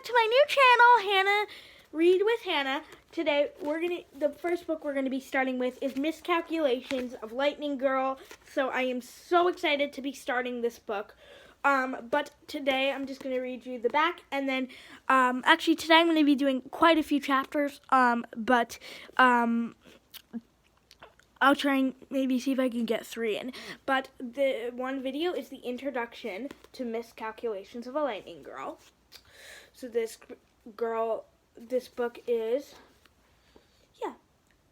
to my new channel, Hannah Read with Hannah. Today the first book we're gonna be starting with is Miscalculations of Lightning Girl. So I am so excited to be starting this book. But today I'm just gonna read you the back, and then actually today I'm gonna be doing quite a few chapters. I'll try and maybe see if I can get 3 in. But the one video is the introduction to Miscalculations of a Lightning Girl. So this book is,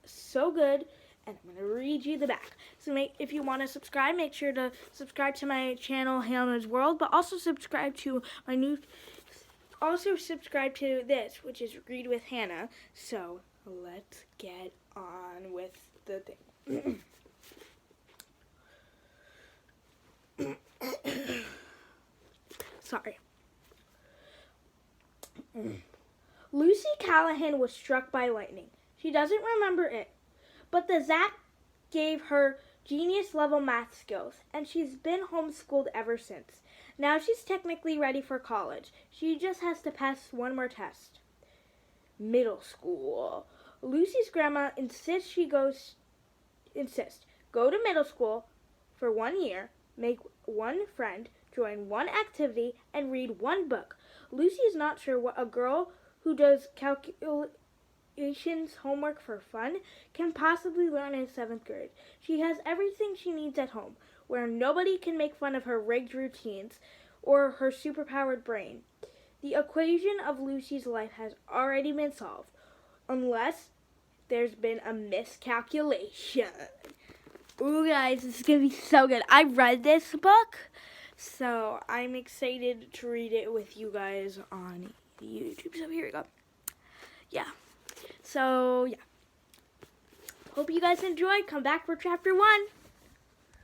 so good. And I'm going to read you the back. So if you want to subscribe, make sure to subscribe to my channel, Hannah's World. But also subscribe to subscribe to this, which is Read with Hannah. So let's get on with the thing. Sorry. Lucy Callahan was struck by lightning. She doesn't remember it, but the zap gave her genius-level math skills, and she's been homeschooled ever since. Now she's technically ready for college. She just has to pass one more test. Middle school. Lucy's grandma insists go to middle school for 1 year, make one friend, join one activity, and read one book. Lucy is not sure what a girl who does calculations homework for fun can possibly learn in 7th grade. She has everything she needs at home, where nobody can make fun of her rigged routines or her superpowered brain. The equation of Lucy's life has already been solved, unless there's been a miscalculation. Ooh, guys, this is going to be so good. I read this book, so I'm excited to read it with you guys on YouTube. So here we go. So, hope you guys enjoyed. Come back for chapter 1.